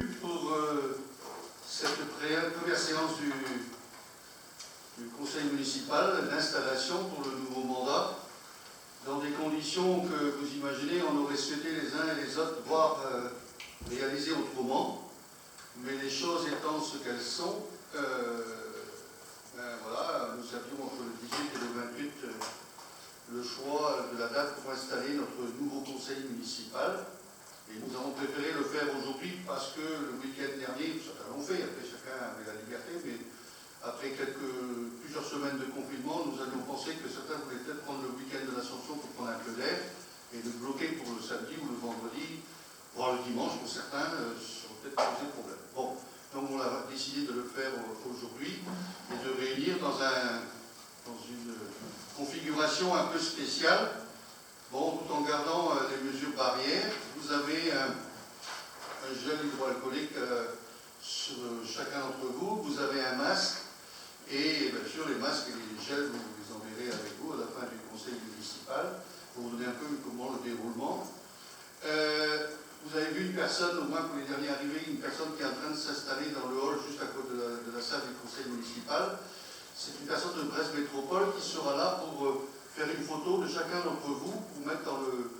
Pour cette première séance du conseil municipal d'installation pour le nouveau mandat, dans des conditions que vous imaginez, on aurait souhaité les uns et les autres voir réaliser autrement, mais les choses étant ce qu'elles sont, voilà, nous avions entre le 18 et le 28 le choix de la date pour installer notre nouveau conseil municipal. Et nous avons préféré le faire aujourd'hui parce que le week-end dernier, certains l'ont fait, après chacun avait la liberté, mais après plusieurs semaines de confinement, nous avions pensé que certains voulaient peut-être prendre le week-end de l'Ascension pour prendre un peu d'air et de bloquer pour le samedi ou le vendredi, voire le dimanche pour certains, ça aurait peut-être posé problème. Bon, donc on a décidé de le faire aujourd'hui et de réunir dans une configuration un peu spéciale. Bon, tout en gardant les mesures barrières, vous avez un gel hydroalcoolique sur chacun d'entre vous, vous avez un masque, et bien sûr les masques et les gels, vous les enverrez avec vous à la fin du conseil municipal, pour vous donner un peu comment le déroulement. Vous avez vu une personne, au moins pour les derniers arrivés, une personne qui est en train de s'installer dans le hall juste à côté de la salle du conseil municipal. C'est une personne de Brest Métropole qui sera là pour faire une photo de chacun d'entre vous pour mettre dans le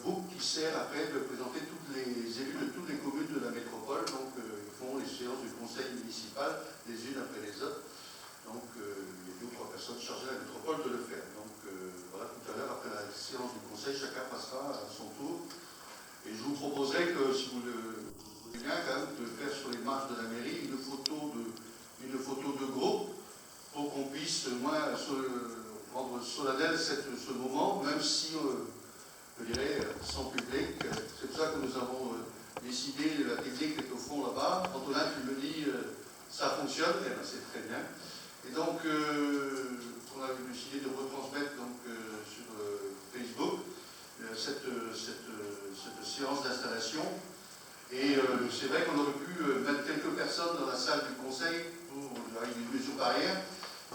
book qui sert après de présenter tous les élus de toutes les communes de la métropole. Donc ils font les séances du conseil municipal les unes après les autres. Donc il y a 2 ou 3 personnes chargées à la métropole de le faire. Donc voilà, tout à l'heure après la séance du conseil, chacun passera à son tour. Et je vous proposerai que si vous le voulez bien quand même de faire sur les marches de la mairie une photo de groupe pour qu'on puisse au moins rendre solennel ce moment, même si, je dirais, sans public. C'est pour ça que nous avons décidé, la technique est au fond là-bas. Antonin, tu me dis, ça fonctionne, eh bien, c'est très bien. Et donc, on a décidé de retransmettre donc, sur Facebook cette séance d'installation. Et c'est vrai qu'on aurait pu mettre quelques personnes dans la salle du conseil avec une mesure barrière.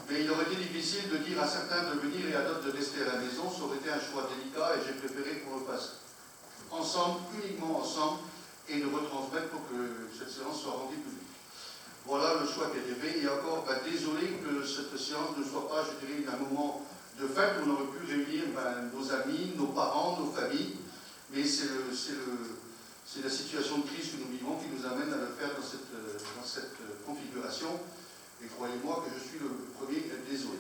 Mais il aurait été difficile de dire à certains de venir et à d'autres de rester à la maison. Ça aurait été un choix délicat et j'ai préféré qu'on le fasse ensemble, uniquement ensemble, et de retransmettre pour que cette séance soit rendue publique. Voilà le choix qui a été fait. Et encore, désolé que cette séance ne soit pas, je dirais, un moment de fête où on aurait pu réunir nos amis, nos parents, nos familles. Mais c'est la situation de crise que nous vivons qui nous amène à le faire dans cette configuration. Et croyez-moi que je suis le premier désolé.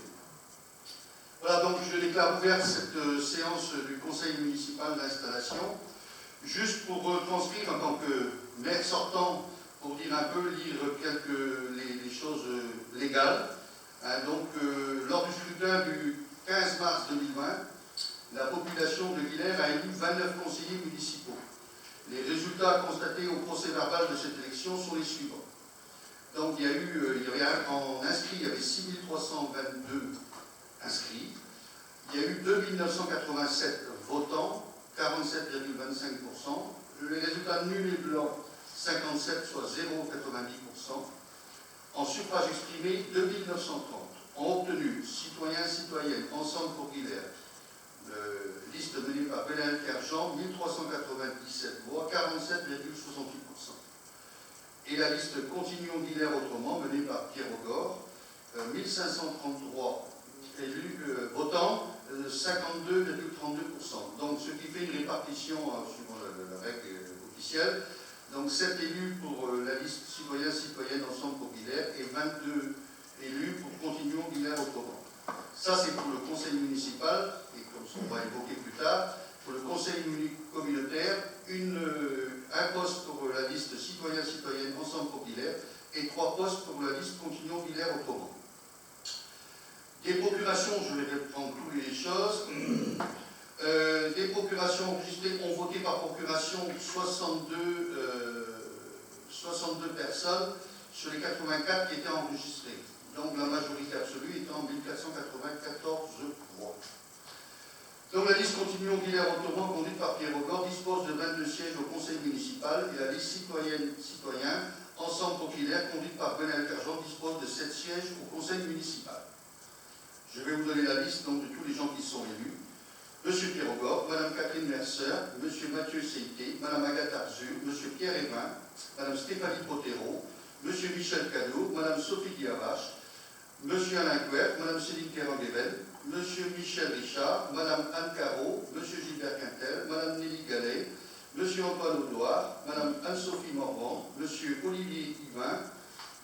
Voilà, donc je déclare ouverte cette séance du conseil municipal d'installation. Juste pour retranscrire en tant que maire sortant, pour dire un peu, lire les choses légales. Donc, lors du scrutin du 15 mars 2020, la population de Guilherme a élu 29 conseillers municipaux. Les résultats constatés au procès-verbal de cette élection sont les suivants. Donc il y avait en inscrits, il y avait 6322 inscrits. Il y a eu 2987 votants, 47,25%. Les résultats nuls et blancs, 57, soit 0,90%. En suffrage exprimé, 2930. Ont obtenu citoyens, citoyennes, Ensemble pour Guilherme, liste menée par Bélin Kerjean, 1397 voix, 47,68%. Et la liste Continuons Guilherme autrement, menée par Pierre Augore, 1533 élus votants, 52,32%. Donc ce qui fait une répartition, suivant la règle officielle, donc 7 élus pour la liste Citoyens-Citoyennes Ensemble pour Guilherme et 22 élus pour Continuons Guilherme autrement. Ça c'est pour le conseil municipal, et comme on va évoquer plus tard, pour le conseil communautaire, un poste pour la liste Citoyens-Citoyennes Ensemble pour Guilherme et 3 postes pour la liste Continuons Guilherme autrement. Des procurations, je vais reprendre toutes les choses. Des procurations enregistrées ont voté par procuration 62 personnes sur les 84 qui étaient enregistrées. Donc la majorité absolue étant 1494 voix. Donc la liste Continuons Guilherme autrement, conduite par Pierre Augore, dispose de 22 sièges au conseil municipal et la liste Citoyens Ensemble pour Guilherme, conduite par Bélin Kerjean, dispose de 7 sièges au conseil municipal. Je vais vous donner la liste donc, de tous les gens qui sont élus. Monsieur Pierre Augor, Madame Catherine Mercer, Monsieur Mathieu Seité, Madame Agathe Arzur, Monsieur Pierre Hévin, Madame Stéphanie Potero, Monsieur Michel Cadeau, Madame Sophie Diavache, Monsieur Alain Couert, Madame Céline Kerrangueven, Monsieur Michel Richard, Madame Anne Carreau, Monsieur Gilbert Quintel, Madame Nelly Gallet, Monsieur Antoine Audoir, Madame Anne-Sophie Morvan, Monsieur Olivier Yvain,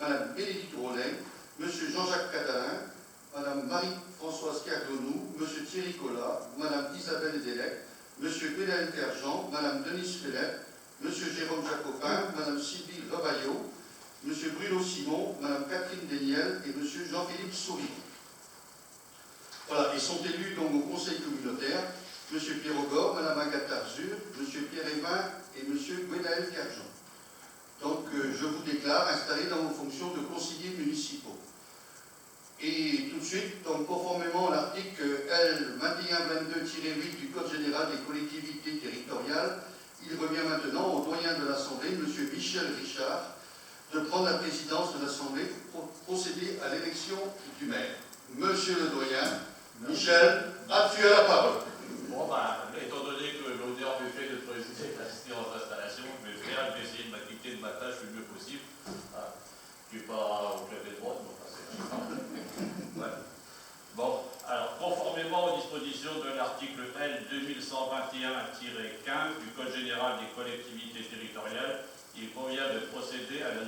Madame Bénédicte Rollin, Monsieur Jean-Jacques Catalin, Madame Marie-Françoise Cardonou, Monsieur Thierry Collat, Madame Isabelle Edelec, Monsieur Bélaël Kerjean, Madame Denise Fellet, Monsieur Jérôme Jacopin, Madame Sylvie Revaillot, Monsieur Bruno Simon, Madame Catherine Déniel et Monsieur Jean-Philippe Souris. Voilà, ils sont élus donc au conseil communautaire, Monsieur Pierre Augor, Madame Agathe Arzur, Monsieur Pierre Hévin et Monsieur Bélaël Kerjean. Donc je vous déclare installé dans vos fonctions de conseillers municipaux. Et tout de suite, donc conformément à l'article L 2122-8 du Code général des collectivités territoriales, il revient maintenant au doyen de l'Assemblée, M. Michel Richard, de prendre la présidence de l'Assemblée pour procéder à l'élection du maire. Monsieur le doyen, Michel, as-tu la parole? Bon, étant donné que l'honneur me fait de présider la séance d'installation, je vais essayer de m'acquitter de ma tâche le mieux possible. Je ne suis pas au club des droits, donc c'est ouais. Bon, alors, conformément aux dispositions de l'article L 2121-15 du Code général des collectivités territoriales, il convient de procéder à la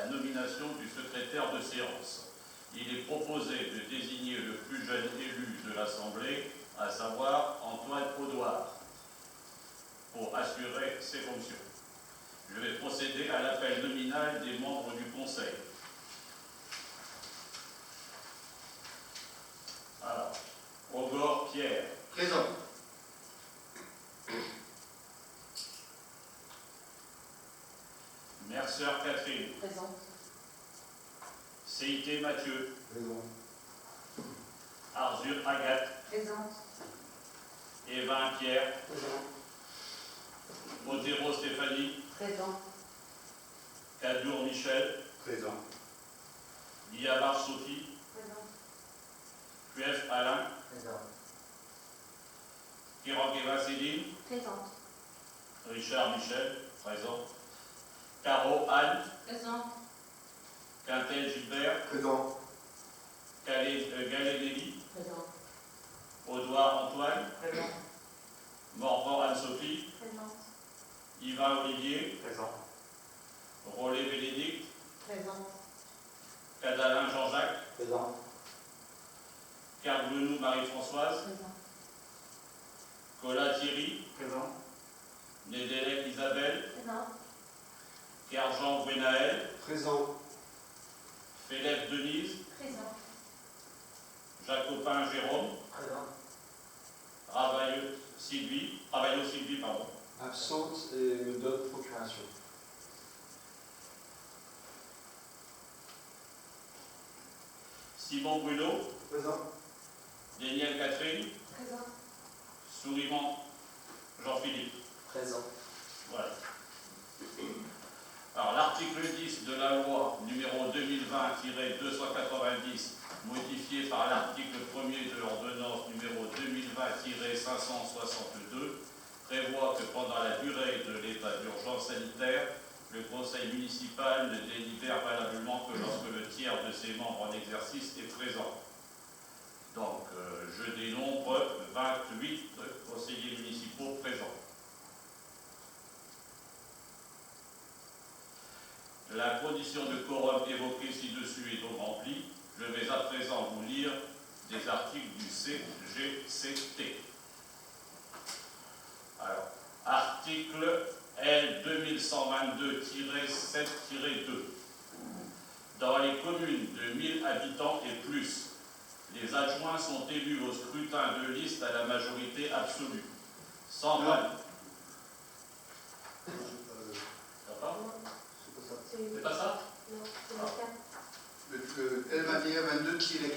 nomination du secrétaire de séance. Il est proposé de désigner le plus jeune élu de l'Assemblée, à savoir Antoine Audoir, pour assurer ses fonctions. Je vais procéder à l'appel nominal des membres du Conseil. Alors, Augor Pierre. Présent. Mercer Catherine. Présente. Seité Mathieu. Présent. Arzur Agathe. Présente. Hévin Pierre. Présent. Potero Stéphanie. Présent. Cadour Michel. Présent. Diabar Sophie. Présent. Puef Alain. Présent. Kerrangueven Céline. Présente. Richard Michel. Présent. Caro Anne. Présente. Quintel Gilbert. Présent. Gallet Nelly. Présent. Audoir Antoine. Présent. Morvan Anne-Sophie. Présente. Yvain Olivier. Présent. Rollet Bénédicte. Présente. Cadalin Jean-Jacques. Présent. Carglenou Marie-Françoise. Présent. Collat Thierry. Présent. Nédélec Isabelle. Présent. Kerjean Gwenaël. Présent. Félève Denise. Présent. Jacopin Jérôme. Présent. Ravaillot Sylvie, pardon. Absente et me donne procuration. Simon Bruno. Présent. Daniel Catherine. Présent. Souriement Jean-Philippe. Présent. Voilà. Alors, l'article 10 de la loi numéro 2020-290, modifié par l'article 1er de l'ordonnance numéro 2020-562, prévoit que pendant la durée de l'état d'urgence sanitaire, le conseil municipal ne délibère valablement que lorsque le tiers de ses membres en exercice est présent. Donc, je dénombre 28 conseillers municipaux présents. La condition de quorum évoquée ci-dessus est donc remplie. Je vais à présent vous lire des articles du CGCT. Alors, article L 2122-7-2. Dans les communes de 1000 habitants et plus, les adjoints sont élus au scrutin de liste à la majorité absolue. 120. C'est pas ça? Non, c'est le 4. Le L2122-4.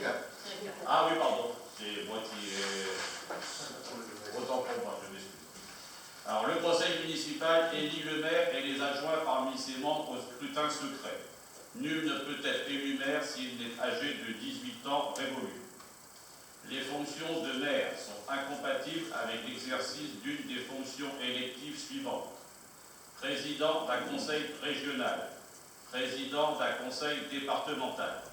Ah oui, pardon. C'est moi qui ai... Autant pour moi, je m'excuse. Alors, le conseil municipal élit le maire et les adjoints parmi ses membres au scrutin secret. Nul ne peut être élu maire s'il n'est âgé de 18 ans révolus. Les fonctions de maire sont incompatibles avec l'exercice d'une des fonctions électives suivantes. Président d'un conseil régional, président d'un conseil départemental.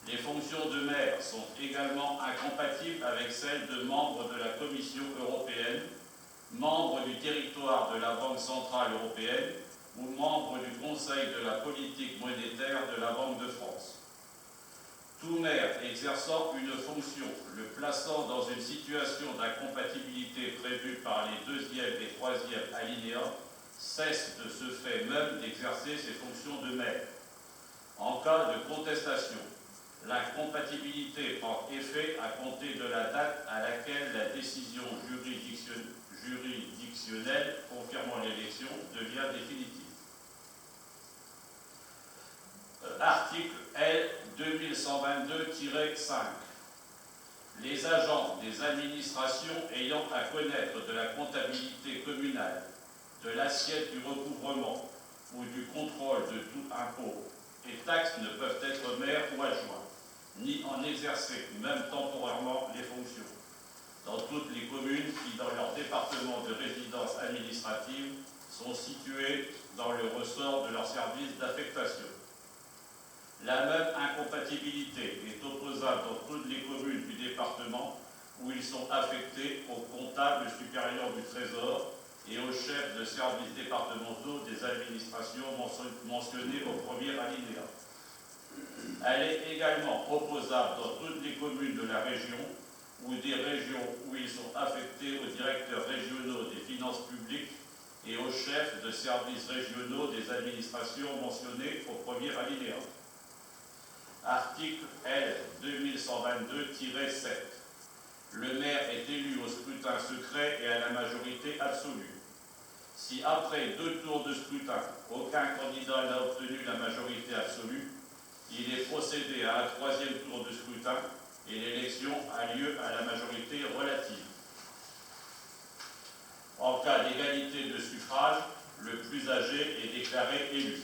Les fonctions de maire sont également incompatibles avec celles de membres de la Commission européenne, membre du territoire de la Banque centrale européenne ou membre du Conseil de la politique monétaire de la Banque de France. Tout maire exerçant une fonction, le plaçant dans une situation d'incompatibilité prévue par les 2e et 3e alinéas, cesse de ce fait même d'exercer ses fonctions de maire. En cas de contestation, l'incompatibilité prend effet à compter de la date à laquelle la décision juridictionnelle confirmant l'élection devient définitive. Article L. 2122-5. Les agents des administrations ayant à connaître de la comptabilité communale, de l'assiette du recouvrement ou du contrôle de tout impôt et taxes ne peuvent être maires ou adjoints, ni en exercer, même temporairement, les fonctions, dans toutes les communes qui, dans leur département de résidence administrative, sont situées dans le ressort de leur service d'affectation. La même incompatibilité est opposable dans toutes les communes du département où ils sont affectés au comptable supérieur du Trésor et aux chefs de services départementaux des administrations mentionnées au premier alinéa. Elle est également opposable dans toutes les communes de la région ou des régions où ils sont affectés aux directeurs régionaux des finances publiques et aux chefs de services régionaux des administrations mentionnées au premier alinéa. Article L. 2122-7. Le maire est élu au scrutin secret et à la majorité absolue. Si après 2 tours de scrutin, aucun candidat n'a obtenu la majorité absolue, il est procédé à un 3e tour de scrutin et l'élection a lieu à la majorité relative. En cas d'égalité de suffrage, le plus âgé est déclaré élu.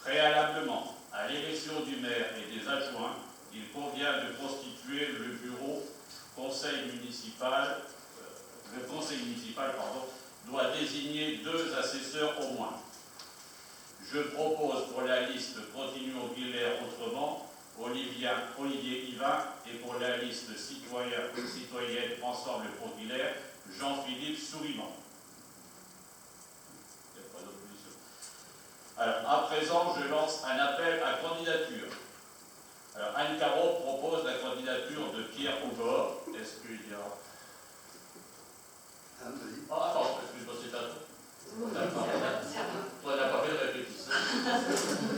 Préalablement à l'élection du maire et des adjoints, il convient de constituer le bureau conseil municipal. Le conseil municipal doit désigner 2 assesseurs au moins. Je propose pour la liste Continuo-Guilher autrement Olivier Yvain et pour la liste citoyenne Ensemble pour Guilher Jean-Philippe Souriman. Alors, à présent, je lance un appel à candidature. Alors, Anne Caro propose la candidature de Pierre Augor. Est-ce qu'il y a... Ah, attends, excuse-moi, c'est à toi. Toi, n'a pas fait de répétition.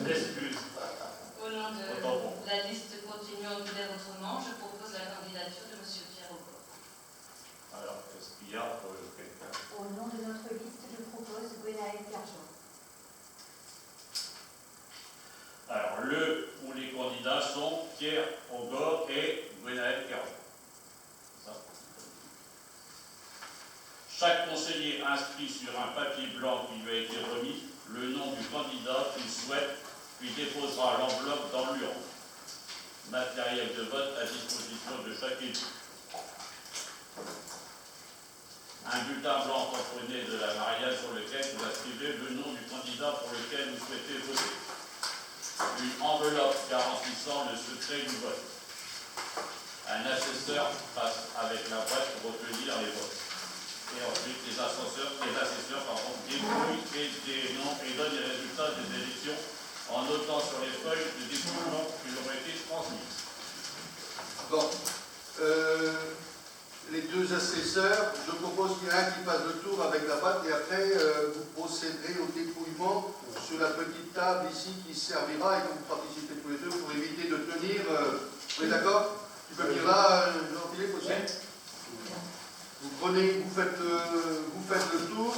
Excuse. Au nom de la liste Continuo-Guilher autrement, je propose la candidature de M. Pierre Augor. Alors, est-ce qu'il y a quelqu'un? Au nom de notre liste, je propose Gwenaël Carjon. Alors, le ou les candidats sont Pierre Augor et Gwenaël Carjon. Chaque conseiller inscrit sur un papier blanc qui lui a été remis le nom du candidat qu'il souhaite, puis déposera l'enveloppe dans l'urne. Matériel de vote à disposition de chaque élu. Un bulletin blanc tamponné de la Marianne sur lequel vous inscrivez le nom du candidat pour lequel vous souhaitez voter. Une enveloppe garantissant le secret du vote. Un assesseur passe avec la boîte pour recueillir les votes. Et ensuite, les assesseurs débrouillent des noms et donnent les résultats des élections en notant sur les feuilles de dépouillement qui leur ont été transmises. Bon. Les 2 assesseurs, je propose qu'il y en ait un qui fasse le tour avec la batte et après vous procéderez au dépouillement sur la petite table ici qui servira et que vous participez tous les 2 pour éviter de tenir. Vous êtes d'accord? Tu peux venir là, Jean-Philippe aussi? Vous prenez, vous faites le tour.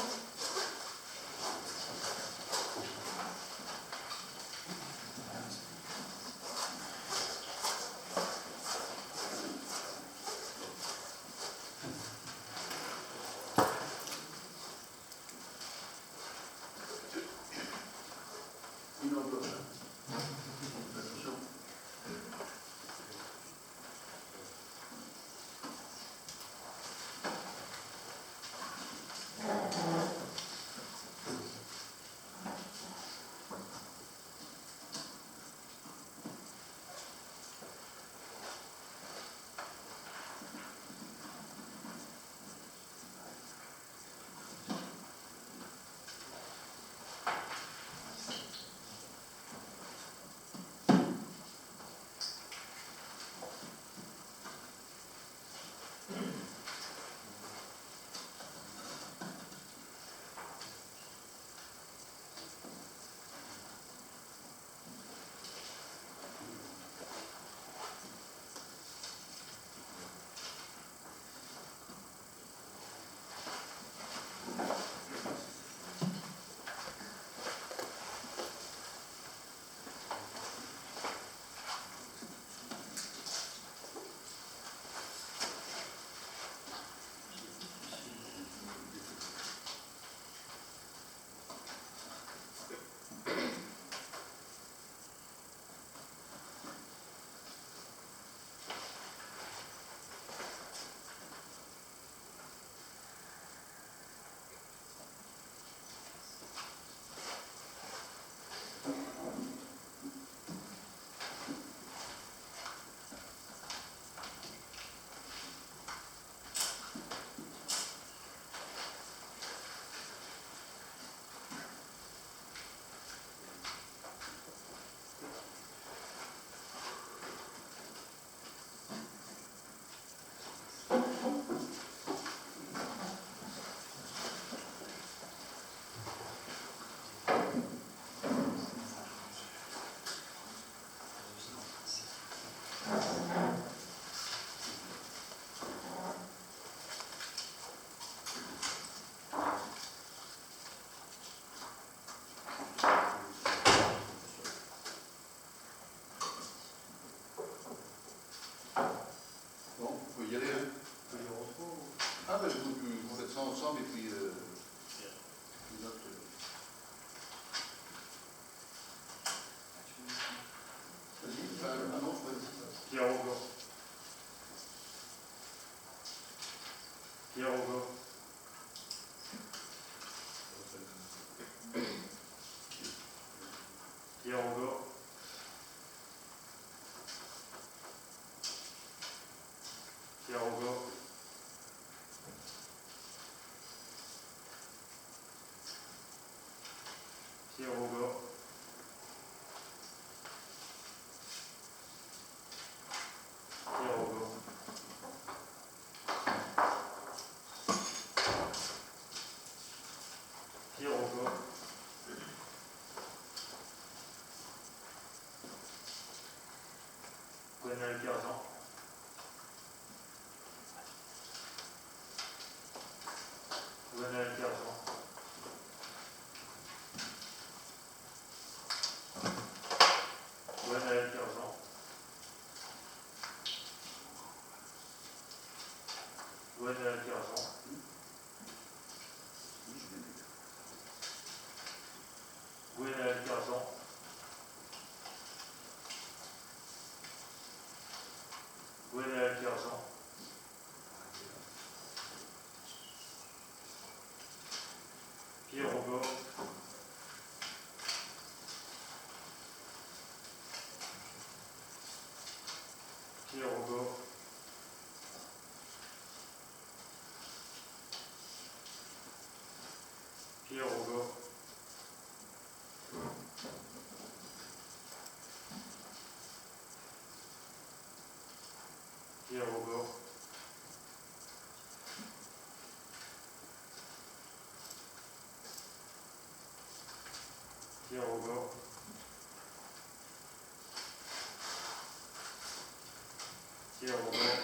Une enveloppe. Attention. Pierre Augot. Pierre Augot. Pierre Augot. Pierre Augot. Pierre Augot. Pierre Augot. Gwennael Pierson. Gwennael Pierson. Gwennael Pierson. Gwennael Pierson. Gwennael Pierson. Gwennael Pierson. Pierre Augot. Pierre Augot. Pierre Augot. Pierre Augot. Pierre Augot. Pierre Augot.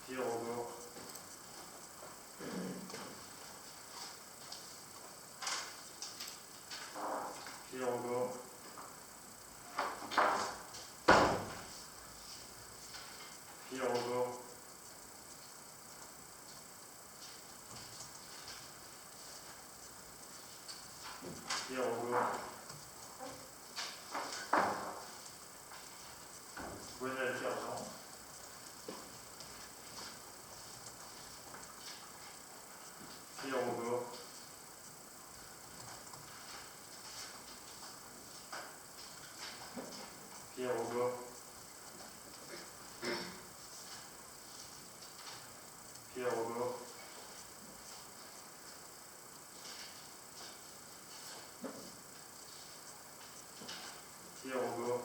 Pierre Augot. Pierre Augot. Pierre Augot. Pierre Augot. Gwennael Pierson. Pierre Augot. Pierre Augot. Pierre Augot. Pierre Augot.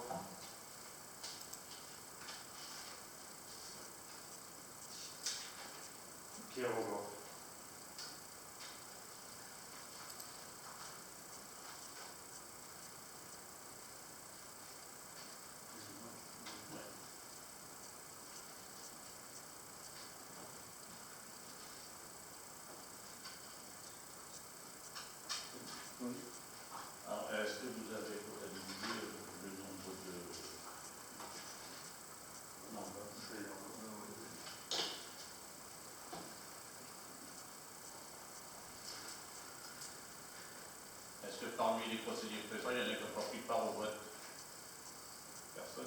Pierre Augot. Alors, est-ce que vous avez comptabilisé le nombre de... Non, est-ce que parmi les conseillers présents, il y en a qui n'ont pas pris part au vote? Personne?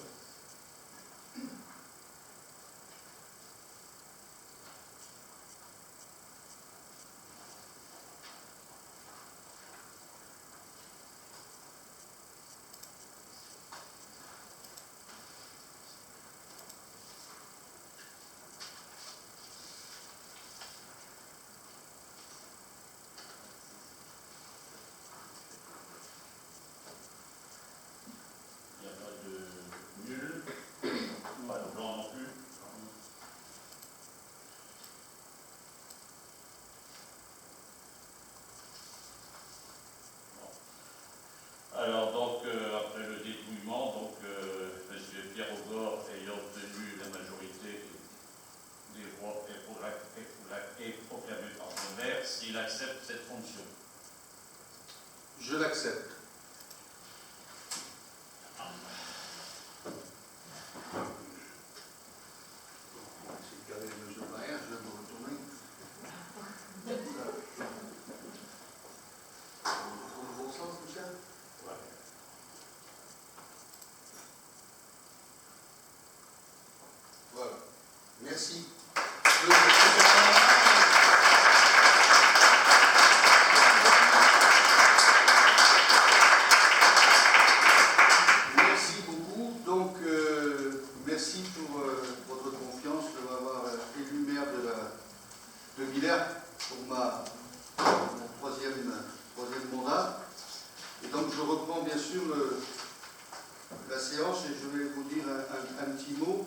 Il n'y a pas de nul, pas de blanc non plus. Alors donc après le dépouillement, donc M. Pierre Augot ayant obtenu la majorité des voix et proclamé par le maire, s'il accepte cette fonction. Je l'accepte. C'est le cas de M. Maire, je vais me retourner. Dans le bon sens, Michel? Ouais. de Guilherme pour mon troisième mandat. Et donc je reprends bien sûr la séance et je vais vous dire un petit mot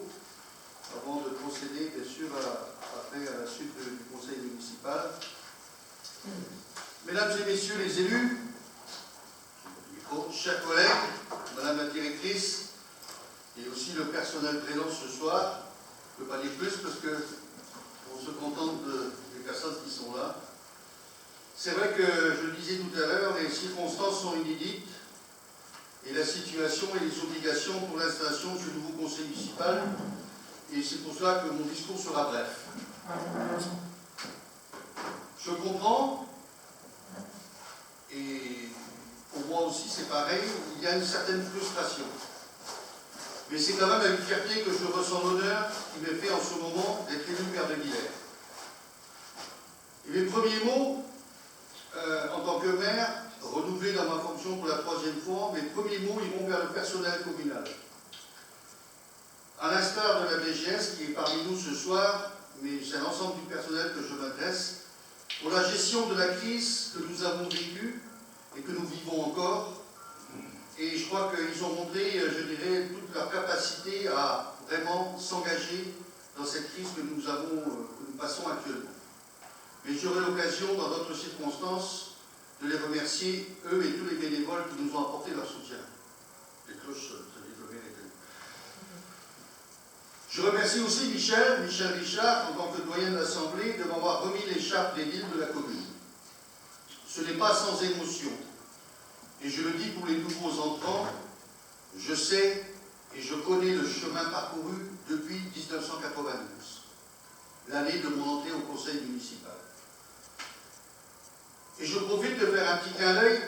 avant de procéder bien sûr après à la suite du conseil municipal. Mesdames et messieurs les élus, chers collègues, madame la directrice et aussi le personnel présent ce soir, je ne peux pas dire plus parce qu'on se contente des personnes qui sont là. C'est vrai que, je le disais tout à l'heure, les circonstances sont inédites et la situation et les obligations pour l'installation du nouveau conseil municipal, et c'est pour cela que mon discours sera bref. Je comprends, et pour moi aussi c'est pareil, il y a une certaine frustration. Mais c'est quand même avec fierté que je ressens l'honneur qui m'est fait en ce moment d'être élu maire de Guilherme. Et mes premiers mots, en tant que maire, renouvelé dans ma fonction pour la 3e fois, mes premiers mots iront vers le personnel communal. À l'instar de la DGS qui est parmi nous ce soir, mais c'est à l'ensemble du personnel que je m'adresse, pour la gestion de la crise que nous avons vécue et que nous vivons encore. Et je crois qu'ils ont montré, je dirais, toute leur capacité à vraiment s'engager dans cette crise que nous passons actuellement. Mais j'aurai l'occasion, dans d'autres circonstances, de les remercier, eux et tous les bénévoles qui nous ont apporté leur soutien. Les cloches, ça dit le mérite. Je remercie aussi Michel Richard, en tant que doyen de l'Assemblée, de m'avoir remis les chartes des villes de la commune. Ce n'est pas sans émotion. Et je le dis pour les nouveaux entrants, je sais et je connais le chemin parcouru depuis 1992, l'année de mon entrée au conseil municipal. Et je profite de faire un petit clin d'œil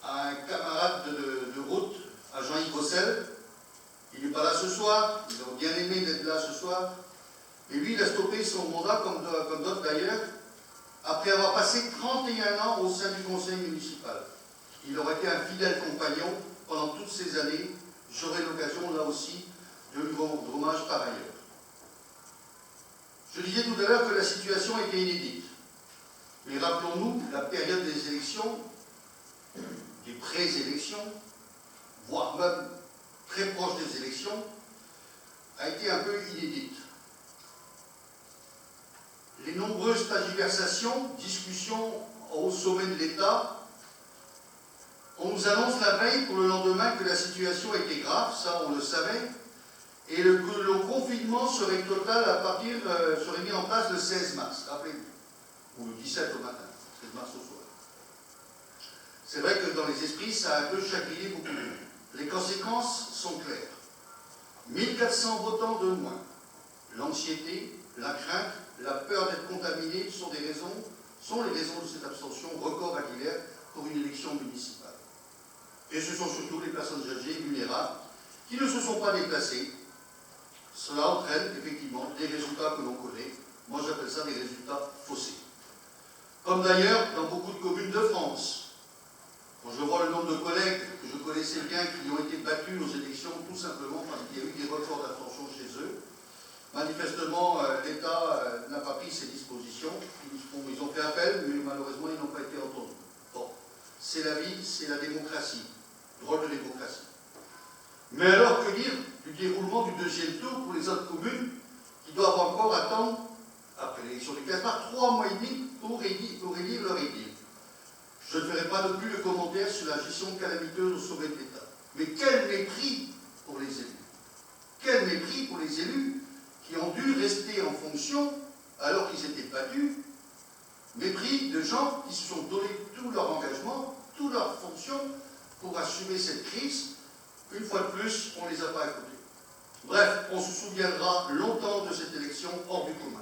à un camarade de route, à Jean-Yves Bossel. Il n'est pas là ce soir, il aurait bien aimé d'être là ce soir. Et lui, il a stoppé son mandat, comme d'autres d'ailleurs, après avoir passé 31 ans au sein du conseil municipal. Il aurait été un fidèle compagnon pendant toutes ces années. J'aurai l'occasion, là aussi, de lui rendre hommage par ailleurs. Je disais tout à l'heure que la situation était inédite. Mais rappelons-nous, la période des élections, des pré-élections, voire même très proche des élections, a été un peu inédite. Les nombreuses tergiversations, discussions au sommet de l'État, on nous annonce la veille pour le lendemain que la situation était grave, ça on le savait, et que le confinement serait total serait mis en place le 16 mars, rappelez-vous, ou le 17 au matin, 16 mars au soir. C'est vrai que dans les esprits, ça a un peu chagriné beaucoup de monde. Les conséquences sont claires. 1400 votants de moins. L'anxiété, la crainte, la peur d'être contaminé sont les raisons de cette abstention record à Guilherme pour une élection municipale. Et ce sont surtout les personnes âgées vulnérables qui ne se sont pas déplacées. Cela entraîne effectivement des résultats que l'on connaît. Moi j'appelle ça des résultats faussés. Comme d'ailleurs dans beaucoup de communes de France. Quand je vois le nombre de collègues que je connaissais bien qui ont été battus aux élections tout simplement parce qu'il y a eu des records d'abstention chez eux, manifestement l'État n'a pas pris ses dispositions. Ils ont fait appel, mais malheureusement ils n'ont pas été entendus. Bon, c'est la vie, c'est la démocratie, drôle de démocratie. Mais alors que dire du déroulement du deuxième tour pour les autres communes qui doivent encore attendre, après l'élection du 15 mars, 3 mois et demi pour élire leur édile. Je ne ferai pas non plus de commentaires sur la gestion calamiteuse au sommet de l'État. Mais quel mépris pour les élus. Quel mépris pour les élus qui ont dû rester en fonction alors qu'ils étaient battus. Mépris de gens qui se sont donné tout leur engagement, toute leur fonction pour assumer cette crise. Une fois de plus, on ne les a pas écoutés. Bref, on se souviendra longtemps de cette élection hors du commun.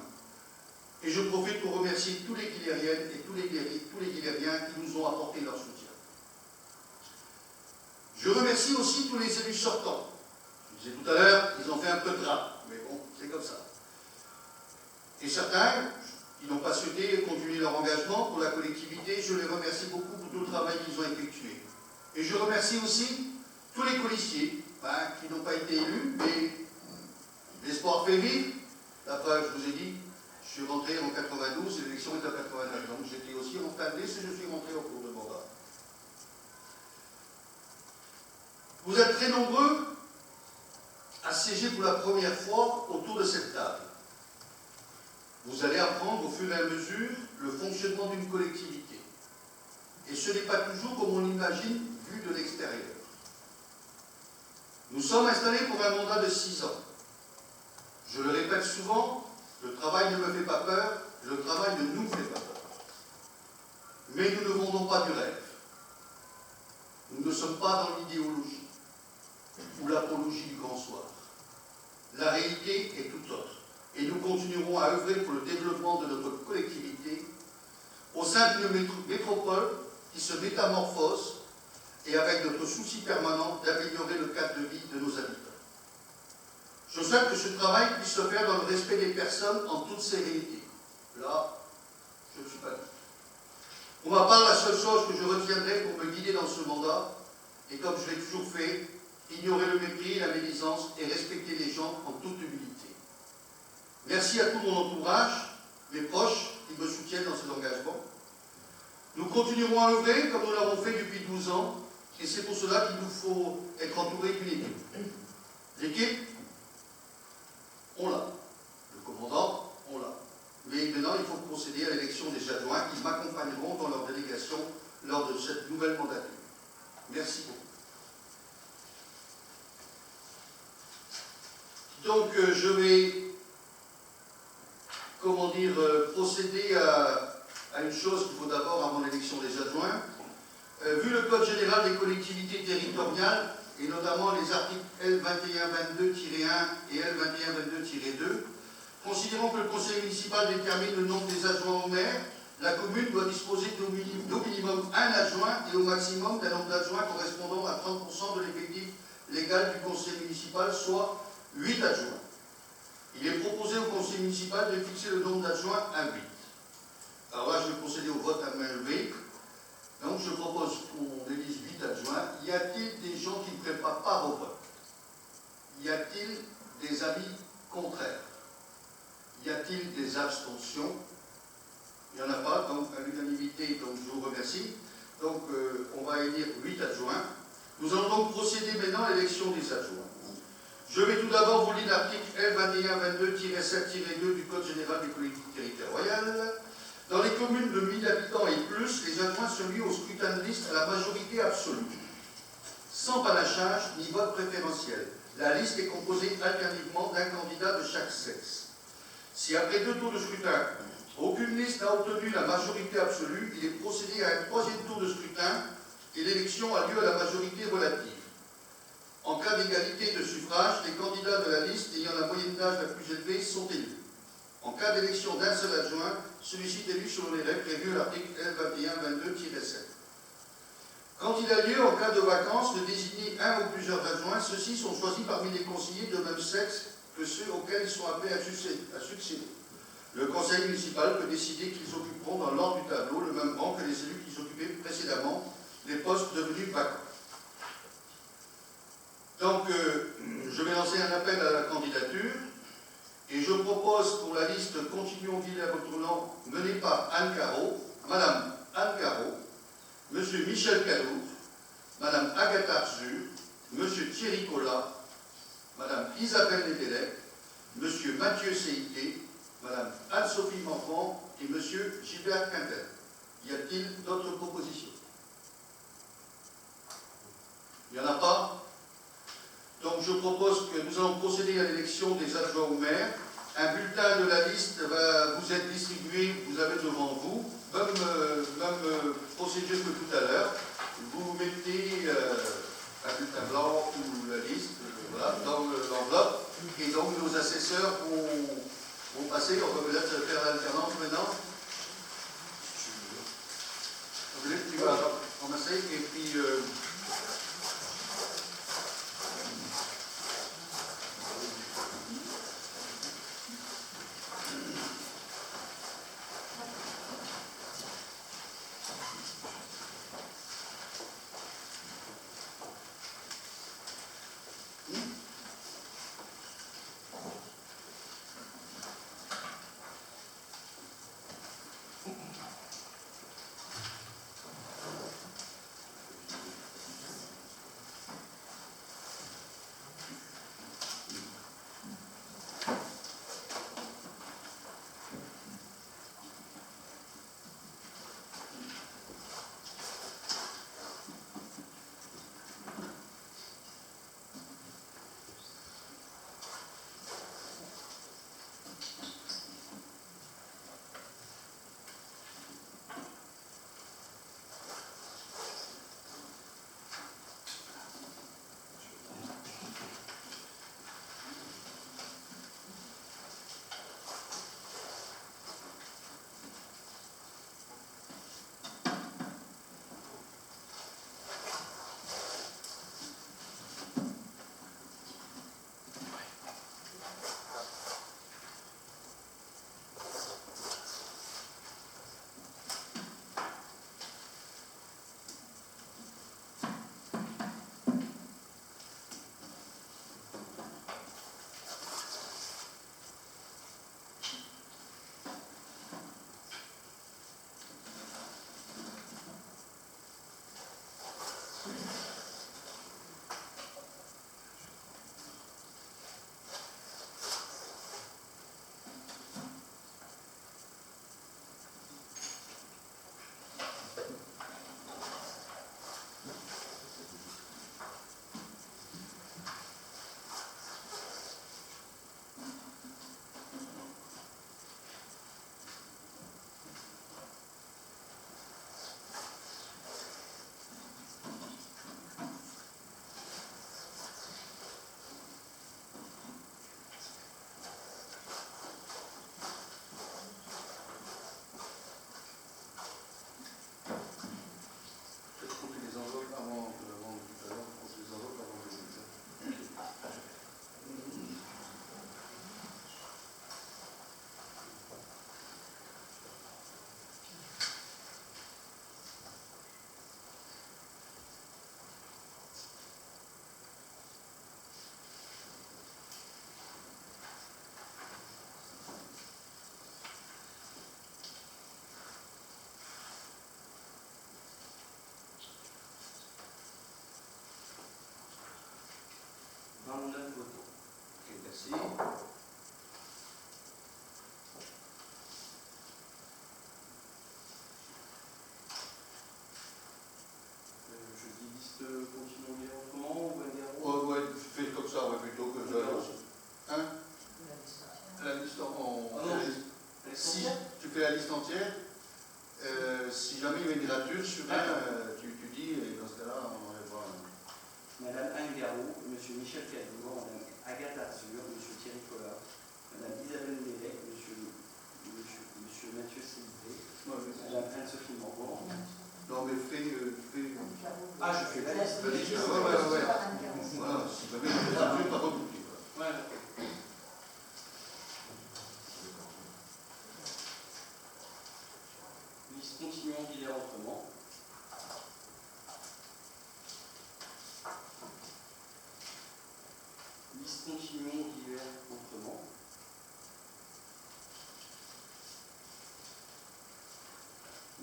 Et je profite pour remercier tous les Guilhermiennes et tous les Guilhermiens qui nous ont apporté leur soutien. Je remercie aussi tous les élus sortants. Je disais tout à l'heure, ils ont fait un peu de drap, mais bon, c'est comme ça. Et certains qui n'ont pas souhaité continuer leur engagement pour la collectivité, je les remercie beaucoup pour tout le travail qu'ils ont effectué. Et je remercie aussi tous les colistiers qui n'ont pas été élus, mais l'espoir fait vivre. La preuve, je vous ai dit, je suis rentré en 90 l'élection est à 89, donc j'étais aussi en fin de liste et je suis rentré au cours de mandat. Vous êtes très nombreux à siéger pour la première fois autour de cette table. Vous allez apprendre au fur et à mesure le fonctionnement d'une collectivité. Et ce n'est pas toujours comme on l'imagine vu de l'extérieur. Nous sommes installés pour un mandat de 6 ans. Je le répète souvent, le travail ne me fait pas peur, le travail ne nous fait pas peur. Mais nous ne vendons pas du rêve. Nous ne sommes pas dans l'idéologie ou l'apologie du grand soir. La réalité est tout autre. Et nous continuerons à œuvrer pour le développement de notre collectivité au sein d'une métropole qui se métamorphose et avec notre souci permanent d'améliorer le cadre de vie de nos habitants. Je souhaite que ce travail puisse se faire dans le respect des personnes en toute sérénité. Là, je ne suis pas dit. Pour ma part, la seule chose que je retiendrai pour me guider dans ce mandat, et comme je l'ai toujours fait, ignorer le mépris et la médisance et respecter les gens en toute humilité. Merci à tout mon entourage, mes proches qui me soutiennent dans cet engagement. Nous continuerons à œuvrer comme nous l'avons fait depuis 12 ans, et c'est pour cela qu'il nous faut être entouré d'une équipe. L'équipe, on l'a. Le commandant, on l'a. Mais maintenant, il faut procéder à l'élection des adjoints qui m'accompagneront dans leur délégation lors de cette nouvelle mandature. Merci beaucoup. Donc, je vais, procéder à une chose qu'il faut d'abord avant l'élection des adjoints. Vu le Code général des collectivités territoriales, et notamment les articles L2122-1 et L2122-2, considérant que le conseil municipal détermine le nombre des adjoints au maire, la commune doit disposer d'au minimum un adjoint et au maximum d'un nombre d'adjoints correspondant à 30% de l'effectif légal du conseil municipal, soit 8 adjoints. Il est proposé au conseil municipal de fixer le nombre d'adjoints à 8. Alors là, je vais procéder au vote à main levée. Donc, je propose qu'on élise 8 adjoints. Y a-t-il des gens qui ne prennent pas part au vote? Y a-t-il des avis contraires? Y a-t-il des abstentions? Il n'y en a pas, donc à l'unanimité, donc je vous remercie. Donc, on va élire 8 adjoints. Nous allons donc procéder maintenant à l'élection des adjoints. Je vais tout d'abord vous lire l'article L2122-7-2 du Code général des collectivités territoriales. Dans les communes de 1000 habitants et plus, les adjoints sont mis au scrutin de liste à la majorité absolue, sans panachage ni vote préférentiel. La liste est composée alternativement d'un candidat de chaque sexe. Si après 2 tours de scrutin, aucune liste n'a obtenu la majorité absolue, il est procédé à un 3e tour de scrutin et l'élection a lieu à la majorité relative. En cas d'égalité de suffrage, les candidats de la liste ayant la moyenne d'âge la plus élevée sont élus. En cas d'élection d'un seul adjoint, celui-ci est élu selon les règles prévues à l'article L2122-7. Quand il a lieu, en cas de vacances, de désigner un ou plusieurs adjoints, ceux-ci sont choisis parmi les conseillers de même sexe que ceux auxquels ils sont appelés à succéder. Le conseil municipal peut décider qu'ils occuperont dans l'ordre du tableau le même rang que les élus qui occupaient précédemment les postes devenus vacants. Donc, je vais lancer un appel à la candidature et je propose pour la liste Continuons Villers-Retournant menée par Anne Caro, Madame Anne Caro, Monsieur Michel Calouf, Madame Agatha Arzur, Monsieur Thierry Collat, Madame Isabelle Lévélec, Monsieur Mathieu Seité, Madame Anne-Sophie Manfant et Monsieur Gilbert Quintel. Y a-t-il d'autres propositions? Il n'y en a pas? Donc je propose que nous allons procéder à l'élection des adjoints au maire. Un bulletin de la liste va vous être distribué, vous avez devant vous, même procédure que tout à l'heure. Vous mettez un bulletin blanc ou la liste voilà, dans l'enveloppe, et donc nos assesseurs vont passer. On va peut-être faire l'alternance maintenant. Tu vas ramasser et puis... liste continuons bien autrement ou Nguero? Ouais, fais comme ça, ouais, plutôt que je... Hein? La liste en... Ah non. Si tu fais la liste entière, si jamais il y a une rature sur un, tu dis, et dans ce cas-là, on enlèvera un. Madame Nguero, Monsieur Michel Cadot, Madame Agathe Arzur, Monsieur Thierry Collard, Madame Isabelle Lérec, Monsieur Mathieu Sylvé, Madame Anne-Sophie Morvan. Non, mais fais... Ah, je fais la liste. Ouais. Voilà, si jamais il y a une rature, par contre, oublie. Ouais, d'accord. Liste continuons d'hiver autrement. Liste continuons d'hiver autrement.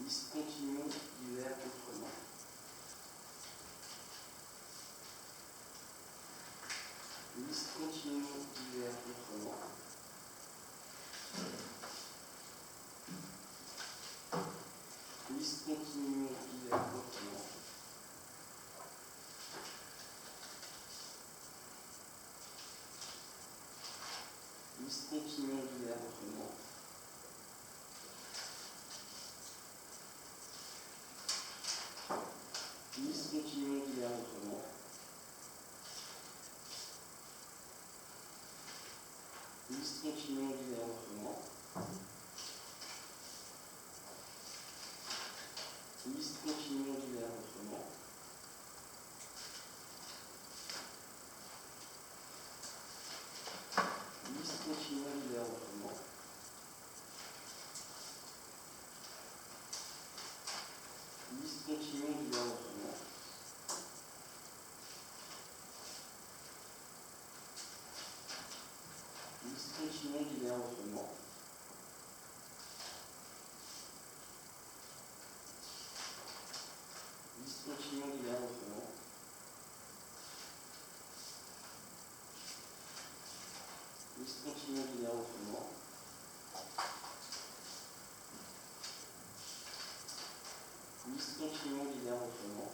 Liste continuons d'hiver autrement. Liste continuons d'hiver autrement. Liste continuons d'hiver autrement. Liste continuons d'hiver autrement. Liste continuons d'hiver autrement. Liste continuons d'hiver autrement. Liste continuons d'hiver autrement. Liste continuons d'hiver autrement. Liste continuons d'hiver autrement. Liste continuons d'hiver autrement. Liste continuons d'hiver autrement. Liste continuons d'hiver autrement. Liste continuons d'hiver autrement.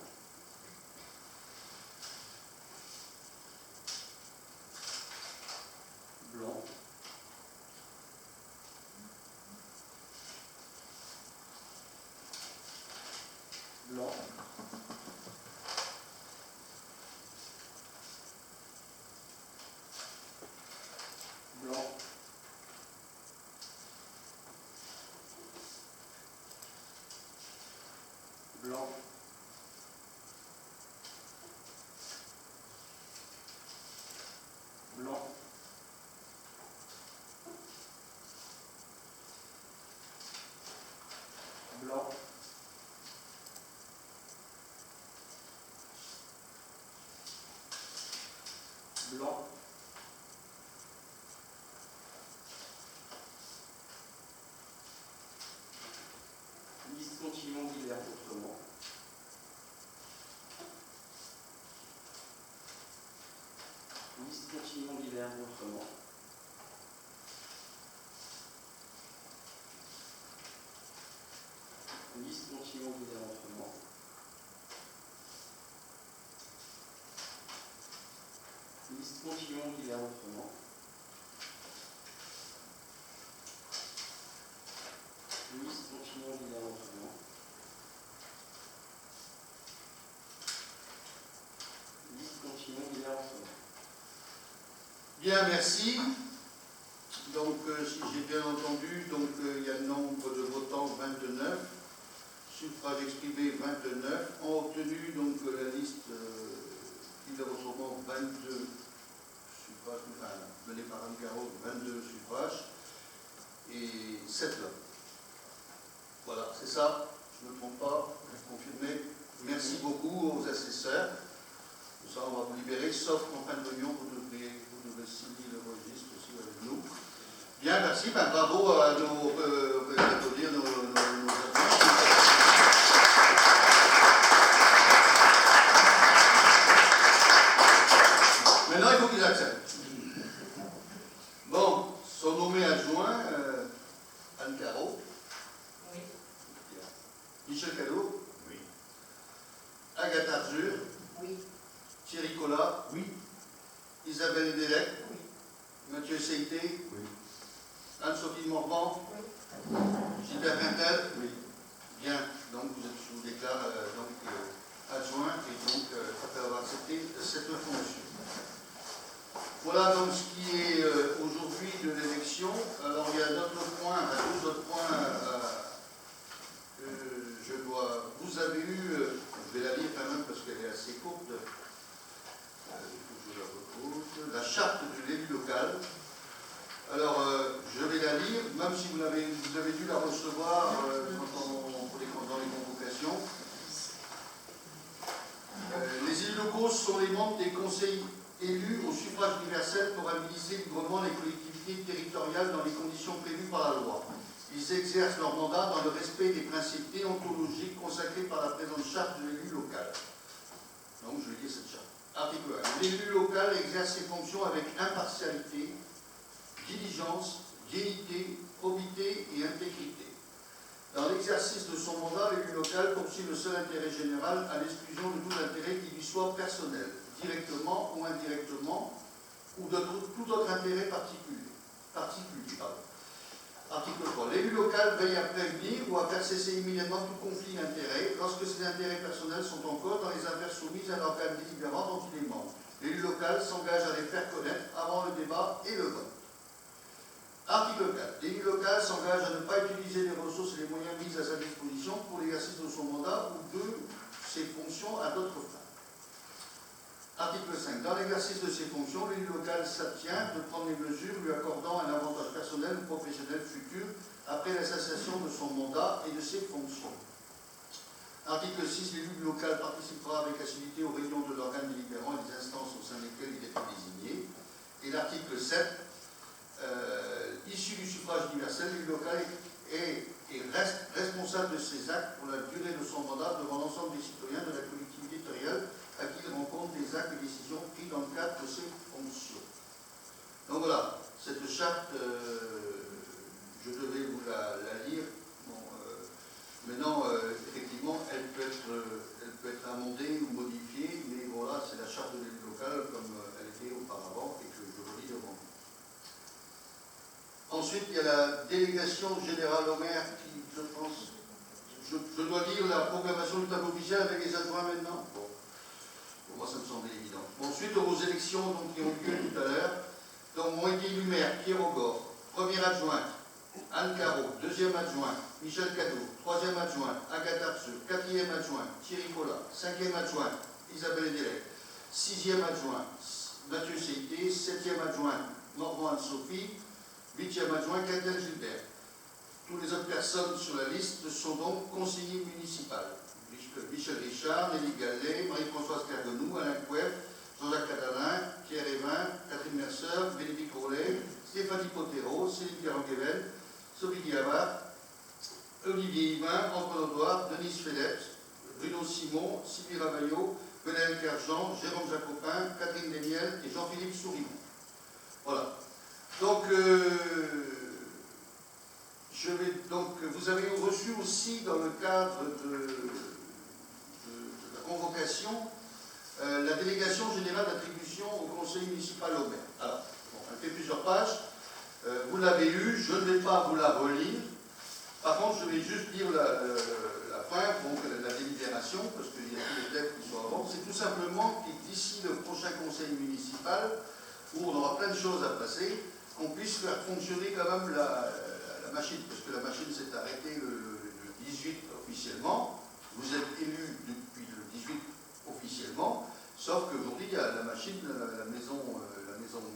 Blanc. Blanc. Blanc. Blanc. Blanc. Blanc. Blanc. Liste continuons d'hiver autrement. Liste continuons d'hiver autrement. Liste continuons d'hiver autrement. Liste continuons d'hiver autrement. Liste continuons d'hiver autrement. Liste continuons d'hiver autrement. Bien, merci. Donc, si j'ai bien entendu, donc il y a le nombre de votants 29, suffrage exprimé 29, ont obtenu donc la liste d'hiver autrement 22 suffrages, enfin, menée par Anne Caro, 22 suffrages et 7 là. Voilà, c'est ça, je ne me trompe pas, vous confirmez. Merci beaucoup aux assesseurs. Ça, on va vous libérer, sauf qu'en fin de réunion, vous devrez signer le registre aussi avec nous. Bien, merci. Ben, bravo à nos, applaudir nos adjoints. Maintenant, il faut qu'ils acceptent. Bon, sont nommés adjoints Anne Caro. Oui. Michel Cadot. Oui. Agathe Arzur. Oui. Thierry Collat, Oui. Isabelle Delec, Oui. Mathieu Seité, Oui. Anne-Sophie Morvan, Oui. Gilbert Quintel. Oui. Bien, donc je vous déclare adjoint et donc après avoir accepté cette fonction. Voilà donc ce qui est aujourd'hui de l'élection. Alors il y a un autre point, deux autres points que je dois. Vous avez eu, je vais la lire quand même parce qu'elle est assez courte. Je la retrouve. La charte de l'élu local. Alors je vais la lire, même si vous avez dû la recevoir dans les convocations. Les élus locaux sont les membres des conseils élus au suffrage universel pour administrer librement les collectivités territoriales dans les conditions prévues par la loi. Ils exercent leur mandat dans le respect des principes déontologiques consacrés par la présente charte de l'élu local. Donc je vais lire cette charte. Article 1. L'élu local exerce ses fonctions avec impartialité, diligence, dignité, probité et intégrité. Dans l'exercice de son mandat, l'élu local poursuit le seul intérêt général à l'exclusion de tout intérêt qui lui soit personnel, directement ou indirectement, ou de tout autre intérêt particulier. Article 3. L'élu local veille à prévenir ou à faire cesser immédiatement tout conflit d'intérêts lorsque ses intérêts personnels sont en cause dans les affaires soumises à l'organe délibérant dont il est membre. L'élu local s'engage à les faire connaître avant le débat et le vote. Article 4. L'élu local s'engage à ne pas utiliser les ressources et les moyens mis à sa disposition pour l'exercice de son mandat ou de ses fonctions à d'autres fins. Article 5. Dans l'exercice de ses fonctions, l'élu local s'abstient de prendre les mesures lui accordant un avantage personnel ou professionnel futur après la cessation de son mandat et de ses fonctions. Article 6. L'élu local participera avec assiduité aux réunions de l'organe délibérant et des instances au sein desquelles il est désigné. Et l'article 7. Issu du suffrage universel, l'élu local reste responsable de ses actes pour la durée de son mandat devant l'ensemble des citoyens de la collectivité territoriale à qui il rend compte des actes et décisions pris dans le cadre de ses fonctions. Donc voilà, cette charte, je devais vous la lire. Bon, maintenant, effectivement, elle peut être amendée ou modifiée, mais voilà, c'est la charte de l'élu local comme elle était auparavant et que je relis devant vous. Ensuite, il y a la délégation générale au maire qui, je pense, je dois lire la proclamation du tableau officiel avec les adjoints maintenant. Bon, pour moi, ça me semblait évident. Bon, suite aux élections donc, qui ont eu lieu tout à l'heure, donc ont été élus maire Pierre Augor, première adjointe, Anne Caro, deuxième adjoint, Michel Cadeau, troisième adjoint, Agathe Arthur, quatrième adjoint, Thierry Collat, cinquième adjoint, Isabelle Delec, sixième adjoint, Mathieu Seité, septième adjoint, Morvan Anne-Sophie, 8e adjoint, Quintel Gilbert. Toutes les autres personnes sur la liste sont donc conseillers municipaux. Michel Richard, Nelly Gallet, Marie-Françoise Kergonou, Alain Couef, Jean-Jacques Catalin, Pierre Evin, Catherine Mercer, Bénédicte Rollet, Stéphanie Potero, Céline Perron-Guével, Sophie Guillavard, Olivier Yvain, Antoine Audouard, Denise Phillips, Bruno Simon, Sylvie Ravaillot, Benaël Kerjean, Jérôme Jacopin, Catherine Deniel et Jean-Philippe Sourimont. Voilà. Donc, vous avez reçu aussi dans le cadre de la convocation la délégation générale d'attribution au conseil municipal au maire. Alors, bon, elle fait plusieurs pages. Vous l'avez eu, je ne vais pas vous la relire. Par contre, je vais juste lire la fin, donc la délibération, parce qu'il y a tous les textes qui sont avant. C'est tout simplement que d'ici le prochain conseil municipal, où on aura plein de choses à passer, qu'on puisse faire fonctionner quand même la machine, parce que la machine s'est arrêtée le 18 officiellement. Vous êtes élus depuis le 18 officiellement, sauf qu'aujourd'hui, la machine, la maison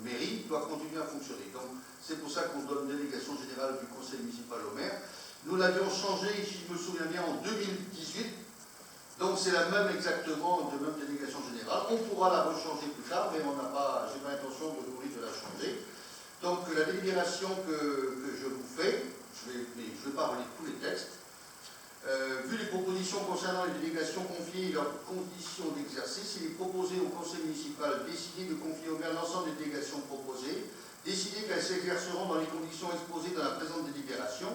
mairie doit continuer à fonctionner. Donc, c'est pour ça qu'on donne délégation générale du conseil municipal au maire. Nous l'avions changé, si je me souviens bien, en 2018. Donc, c'est la même exactement, de même délégation générale. On pourra la rechanger plus tard, mais j'ai pas l'intention de la changer. Donc la délibération que je vous fais, je ne vais pas relire tous les textes, vu les propositions concernant les délégations confiées et leurs conditions d'exercice, il est proposé au conseil municipal décider de confier au maire l'ensemble des délégations proposées, décider qu'elles s'exerceront dans les conditions exposées dans la présente délibération,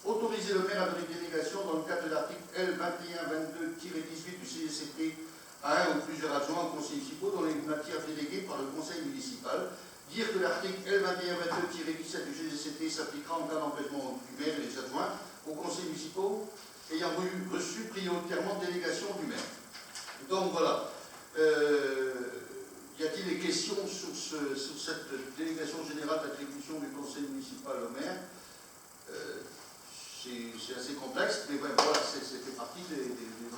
autoriser le maire à donner délégation dans le cadre de l'article L 2122-18 du CGCT à un ou plusieurs adjoints aux conseils municipaux dans les matières déléguées par le conseil municipal. Dire que l'article L2122-17 du GDCT s'appliquera en cas d'empêchement du maire et des adjoints aux conseils municipaux ayant reçu prioritairement délégation du maire. Donc voilà. Y a-t-il des questions sur cette délégation générale d'attribution du conseil municipal au maire? C'est assez complexe, mais voilà, c'était partie des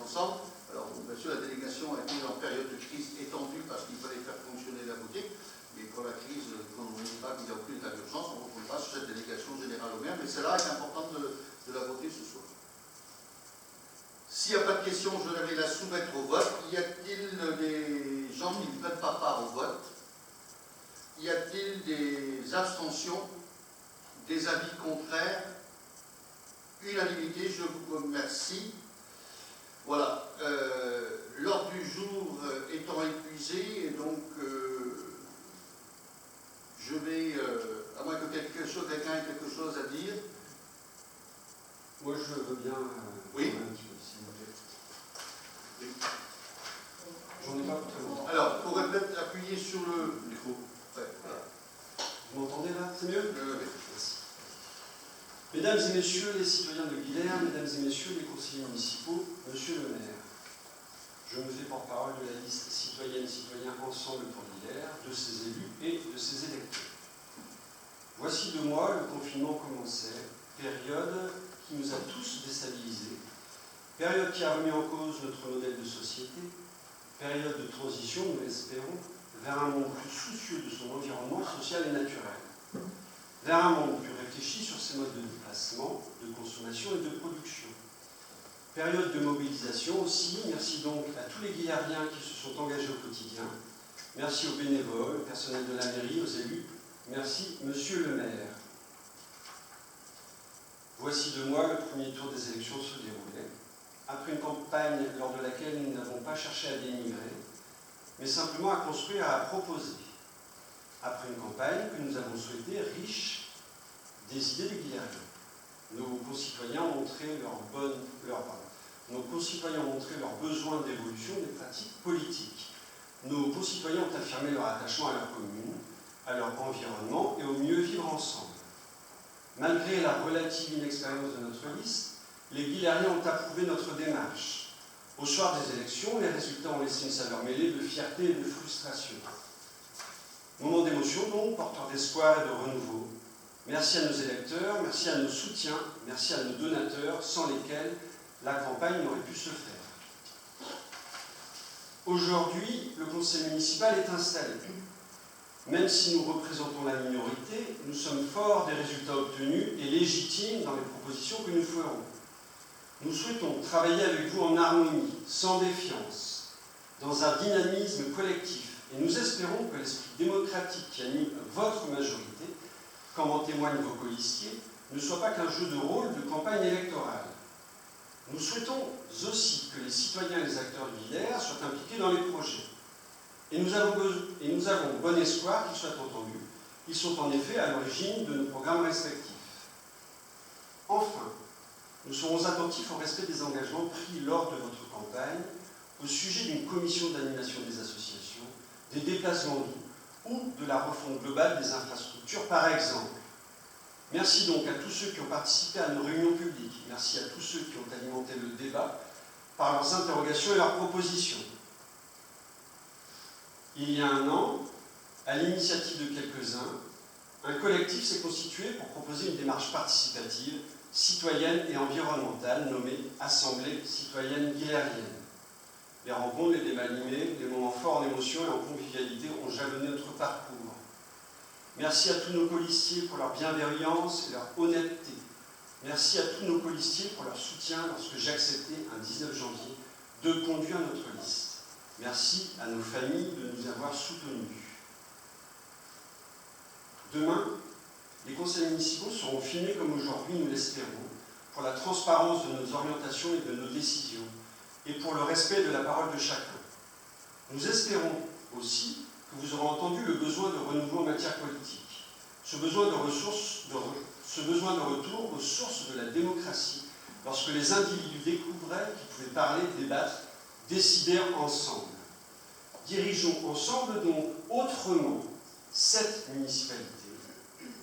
ensembles. Alors, bien sûr, la délégation a été en période de crise étendue parce qu'il fallait faire fonctionner la boutique. Mais pour la crise, quand on ne dit pas qu'il n'y a aucune état d'urgence, on ne retrouve pas sur cette délégation générale au maire. Mais celle-là est importante de la voter ce soir. S'il n'y a pas de questions, je vais la soumettre au vote. Y a-t-il des gens qui ne prennent pas part au vote? Y a-t-il des abstentions? Des avis contraires? Unanimité, je vous remercie. Voilà. L'ordre du jour étant épuisé, et donc je vais, à moins que quelqu'un ait quelque chose à dire. Moi, je veux bien. Oui. Un petit peu, s'il vous plaît. Oui. J'en ai pas pour très longtemps. Alors, il faudrait peut-être appuyer sur le micro. Ouais, voilà. Vous m'entendez là? C'est mieux? Oui. Merci. Mesdames et messieurs les citoyens de Guilherme, mesdames et messieurs les conseillers municipaux, monsieur le maire, je me fais porte-parole de la liste citoyennes-citoyens Ensemble pour Guilherme, de ses élus et de ses électeurs. Voici 2 mois, le confinement commençait, période qui nous a tous déstabilisés, période qui a remis en cause notre modèle de société, période de transition, nous l'espérons, vers un monde plus soucieux de son environnement social et naturel, vers un monde plus réfléchi sur ses modes de déplacement, de consommation et de production. Période de mobilisation aussi, merci donc à tous les Guilhermiens qui se sont engagés au quotidien, merci aux bénévoles, au personnel de la mairie, aux élus, merci monsieur le maire. Voici 2 mois, le premier tour des élections se déroulait, après une campagne lors de laquelle nous n'avons pas cherché à dénigrer, mais simplement à construire et à proposer. Après une campagne que nous avons souhaitée riche des idées des Guilhermiens. Nos concitoyens ont montré leur besoin d'évolution des pratiques politiques. Nos concitoyens ont affirmé leur attachement à leur commune, à leur environnement et au mieux vivre ensemble. Malgré la relative inexpérience de notre liste, les Guilhermiens ont approuvé notre démarche. Au soir des élections, les résultats ont laissé une saveur mêlée de fierté et de frustration. Moment d'émotion donc, porteur d'espoir et de renouveau. Merci à nos électeurs, merci à nos soutiens, merci à nos donateurs, sans lesquels la campagne n'aurait pu se faire. Aujourd'hui, le conseil municipal est installé. Même si nous représentons la minorité, nous sommes forts des résultats obtenus et légitimes dans les propositions que nous ferons. Nous souhaitons travailler avec vous en harmonie, sans défiance, dans un dynamisme collectif. Et nous espérons que l'esprit démocratique qui anime votre majorité, comme en témoignent vos colistiers, ne soit pas qu'un jeu de rôle de campagne électorale. Nous souhaitons aussi que les citoyens et les acteurs du Guilherme soient impliqués dans les projets. Et nous avons bon espoir qu'ils soient entendus. Ils sont en effet à l'origine de nos programmes respectifs. Enfin, nous serons attentifs au respect des engagements pris lors de votre campagne au sujet d'une commission d'animation des associations, des déplacements doux ou de la refonte globale des infrastructures, par exemple. Merci donc à tous ceux qui ont participé à nos réunions publiques. Merci à tous ceux qui ont alimenté le débat par leurs interrogations et leurs propositions. Il y a 1 an, à l'initiative de quelques-uns, un collectif s'est constitué pour proposer une démarche participative, citoyenne et environnementale nommée Assemblée citoyenne guilhermienne. Les rencontres, les débats animés, les moments forts en émotion et en convivialité ont jalonné notre parcours. Merci à tous nos colistiers pour leur bienveillance et leur honnêteté. Merci à tous nos colistiers pour leur soutien lorsque j'ai accepté, un 19 janvier, de conduire notre liste. Merci à nos familles de nous avoir soutenus. Demain, les conseils municipaux seront filmés comme aujourd'hui, nous l'espérons, pour la transparence de nos orientations et de nos décisions, et pour le respect de la parole de chacun. Nous espérons aussi que vous aurez entendu le besoin de renouveau en matière politique, ce besoin de retour aux sources de la démocratie, lorsque les individus découvraient qu'ils pouvaient parler, débattre, décidèrent ensemble. Dirigeons ensemble donc autrement cette municipalité.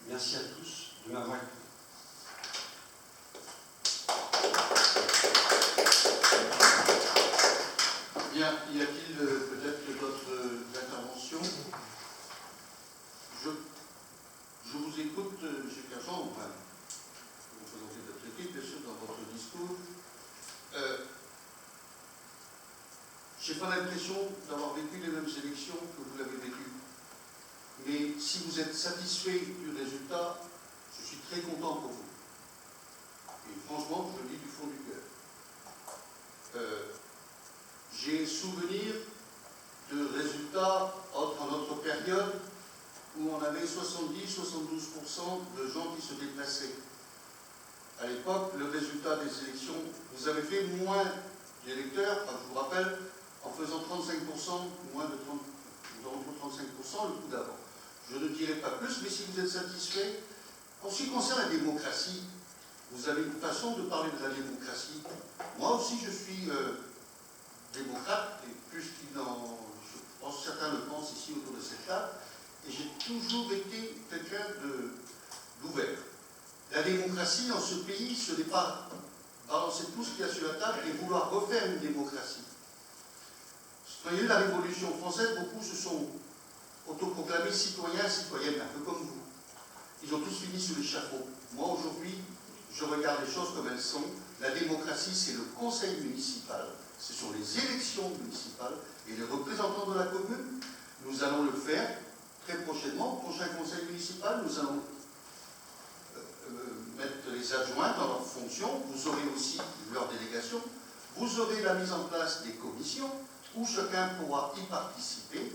Merci à tous de m'avoir écouté. Bien, y a-t-il peut-être d'autres interventions? Je vous écoute, M. Cajant, enfin, vous présentez votre équipe, bien sûr, dans votre discours. Je n'ai pas l'impression d'avoir vécu les mêmes élections que vous l'avez vécues. Mais si vous êtes satisfait du résultat, je suis très content pour vous. Et franchement, je le dis du fond du cœur. J'ai souvenir de résultats en notre période où on avait 70-72% de gens qui se déplaçaient. À l'époque, le résultat des élections, vous avez fait moins d'électeurs, enfin, je vous rappelle, en faisant 35%, moins de 30%, 35% le coup d'avant. Je ne dirai pas plus, mais si vous êtes satisfait, en ce qui concerne la démocratie, vous avez une façon de parler de la démocratie. Moi aussi, je suis démocrate, et plus qu'il en... Je pense que certains le pensent ici autour de cette table, et j'ai toujours été quelqu'un d'ouvert. La démocratie dans ce pays, ce n'est pas balancer tout ce qu'il y a sur la table et vouloir refaire une démocratie. Quand il y a eu la Révolution française, beaucoup se sont autoproclamés citoyens, citoyennes, un peu comme vous. Ils ont tous fini sous l'échafaud. Moi, aujourd'hui, je regarde les choses comme elles sont. La démocratie, c'est le conseil municipal. Ce sont les élections municipales et les représentants de la commune. Nous allons le faire très prochainement. Au prochain conseil municipal, nous allons mettre les adjoints dans leurs fonctions. Vous aurez aussi leur délégation. Vous aurez la mise en place des commissions où chacun pourra y participer.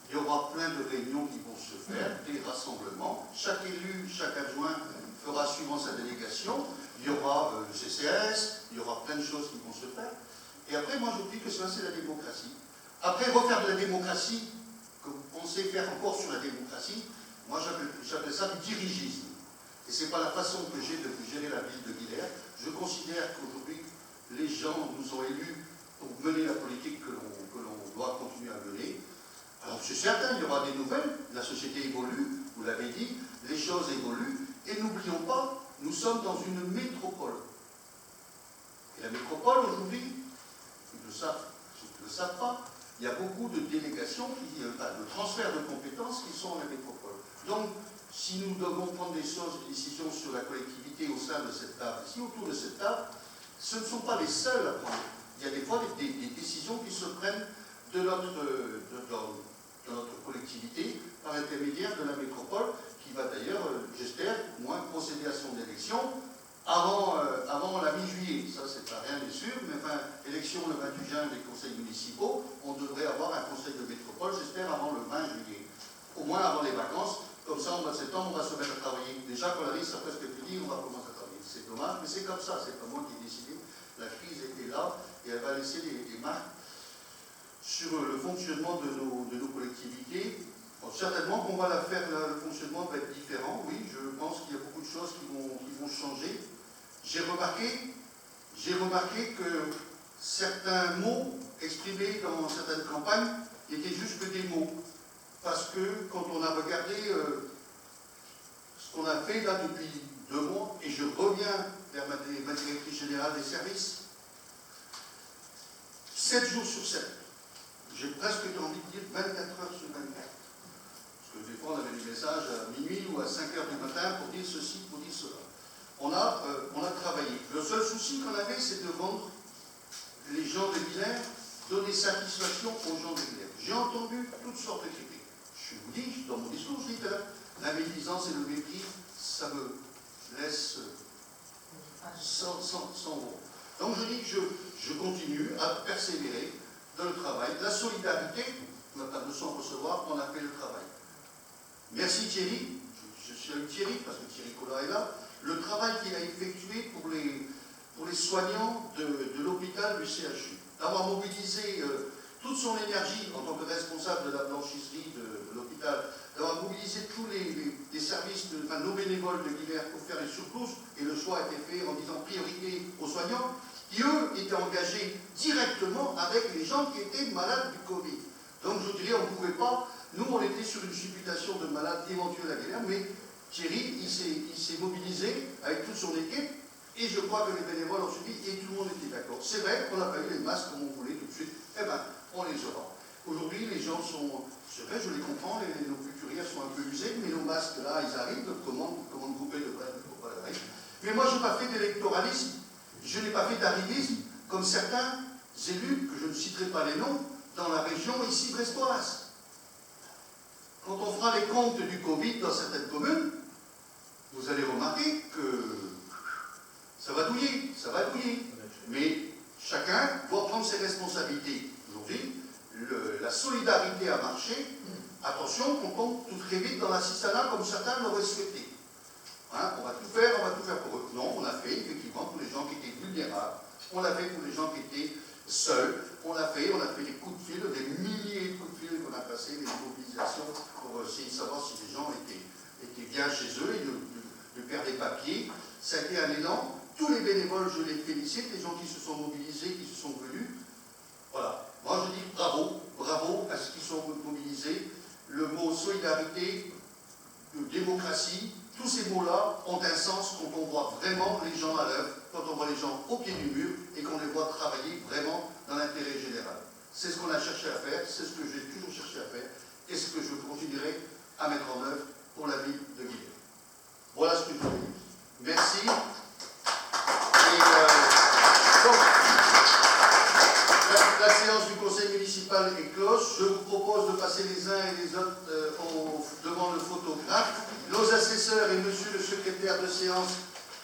Il y aura plein de réunions qui vont se faire, des rassemblements. Chaque élu, chaque adjoint fera suivant sa délégation. Il y aura le CCAS, il y aura plein de choses qui vont se faire. Et après, moi, je dis que ça, c'est la démocratie. Après, refaire de la démocratie, que vous pensez faire encore sur la démocratie, moi, j'appelle ça du dirigisme. Et ce n'est pas la façon que j'ai de gérer la ville de Villers. Je considère qu'aujourd'hui, les gens nous ont élus pour mener la politique que l'on doit continuer à mener. Alors, c'est certain, il y aura des nouvelles, la société évolue, vous l'avez dit, les choses évoluent, et n'oublions pas, nous sommes dans une métropole. Et la métropole, aujourd'hui, ils le savent, ceux qui ne le savent pas, il y a beaucoup de délégations, de transferts de compétences qui sont à la métropole. Donc, si nous devons prendre des choses, des décisions sur la collectivité au sein de cette table, ici, autour de cette table, ce ne sont pas les seuls à prendre. Il y a des fois des décisions qui se prennent de notre collectivité par l'intermédiaire de la métropole, qui va d'ailleurs, j'espère, au moins procéder à son élection avant la mi-juillet. Ça, c'est pas rien, bien sûr, mais enfin, élection le 28 juin des conseils municipaux, on devrait avoir un conseil de métropole, j'espère, avant le 20 juillet. Au moins avant les vacances, comme ça, au mois de septembre, on va se mettre à travailler. Déjà, quand la liste a presque fini, on va commencer à travailler. C'est dommage, mais c'est comme ça, c'est pas moi qui ai décidé. La crise est là, et elle va laisser des marques sur le fonctionnement de nos collectivités. Bon, certainement qu'on va la faire, le fonctionnement va être différent, oui, je pense qu'il y a beaucoup de choses qui vont changer. J'ai remarqué que certains mots exprimés dans certaines campagnes étaient juste que des mots. Parce que quand on a regardé ce qu'on a fait là depuis 2 mois, et je reviens vers ma directrice générale des services, 7 jours sur 7, j'ai presque envie de dire 24 heures sur 24. Parce que des fois, on avait des messages à minuit ou à 5 heures du matin pour dire ceci, pour dire cela. On a travaillé. Le seul souci qu'on avait, c'est de rendre les gens de Villers, donner satisfaction aux gens de Villers. J'ai entendu toutes sortes de critiques. Je vous dis, dans mon discours, je dis que la médisance et le mépris, ça me laisse sans voix. Donc je dis que je continue à persévérer dans le travail. La solidarité, on n'a pas besoin de recevoir, on a fait le travail. Merci Thierry, je salue Thierry parce que Thierry Collin est là, le travail qu'il a effectué pour les soignants de l'hôpital du CHU, d'avoir mobilisé toute son énergie en tant que responsable de la blanchisserie de l'hôpital, d'avoir mobilisé tous les services, nos bénévoles de Villers pour faire les surcouches, et le choix a été fait en disant priorité aux soignants. qui eux étaient engagés directement avec les gens qui étaient malades du Covid. Donc je dirais, on ne pouvait pas, nous on était sur une supputation de malades éventuels à Guéléa, mais Thierry, il s'est mobilisé avec toute son équipe, et je crois que les bénévoles ont suivi, et tout le monde était d'accord. C'est vrai qu'on n'a pas eu les masques comme on voulait tout de suite, eh bien, on les aura. Aujourd'hui, les gens sont, c'est vrai, je les comprends, nos culturières sont un peu usés, mais nos masques là, ils arrivent, commande groupée de près, mais moi, je n'ai pas fait d'électoralisme, je n'ai pas fait d'arrivisme, comme certains élus, que je ne citerai pas les noms, dans la région ici brestoise. Quand on fera les comptes du Covid dans certaines communes, vous allez remarquer que ça va douiller, ça va douiller. Mais chacun doit prendre ses responsabilités. Aujourd'hui, la solidarité a marché. Attention, on tombe tout très vite dans l'assistanat comme certains l'auraient souhaité. Hein, on va tout faire pour eux. Non, on a fait effectivement pour les gens qui étaient vulnérables. On l'a fait pour les gens qui étaient seuls. On l'a fait des coups de fil, des milliers de coups de fil qu'on a passés, des mobilisations pour essayer de savoir si les gens étaient bien chez eux et de perdre des papiers. Ça a été un élan. Tous les bénévoles, je les félicite, les gens qui se sont mobilisés, qui se sont venus. Voilà. Moi, je dis bravo, bravo à ceux qui sont mobilisés. Le mot solidarité, démocratie, tous ces mots-là ont un sens quand on voit vraiment les gens à l'œuvre, quand on voit les gens au pied du mur et qu'on les voit travailler vraiment dans l'intérêt général. C'est ce qu'on a cherché à faire, c'est ce que j'ai toujours cherché à faire et ce que je continuerai à mettre en œuvre pour la ville de Guilherme. Voilà ce que je voulais dire. Merci. Et, donc, la séance du conseil municipal est close. Je vous propose de passer les uns et les autres devant le photographe. Nos assesseurs et monsieur le secrétaire de séance,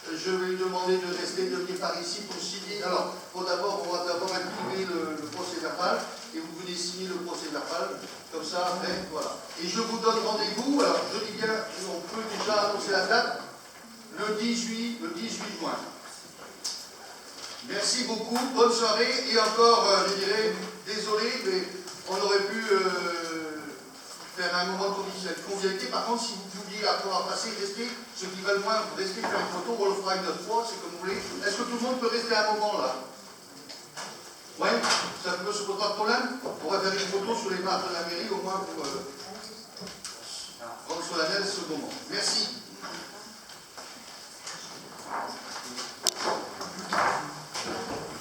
je vais lui demander de venir par ici pour signer. Alors, on va d'abord imprimer le procès verbal et vous venez signer le procès verbal. Comme ça, après, voilà. Et je vous donne rendez-vous. Alors, je dis bien, on peut déjà annoncer la date, le 18 juin. Merci beaucoup, bonne soirée, et encore, je dirais, désolé, mais on aurait pu faire un moment de convivialité. Par contre, si vous pouviez, après avoir passé, rester, ceux qui veulent moins, rester faire une photo, on le fera une autre fois, c'est comme vous voulez. Est-ce que tout le monde peut rester à un moment, là? Oui, ça ne se pose pas de problème? On va faire une photo sur les marches de la mairie, au moins pour rendre solennel ce moment. Merci.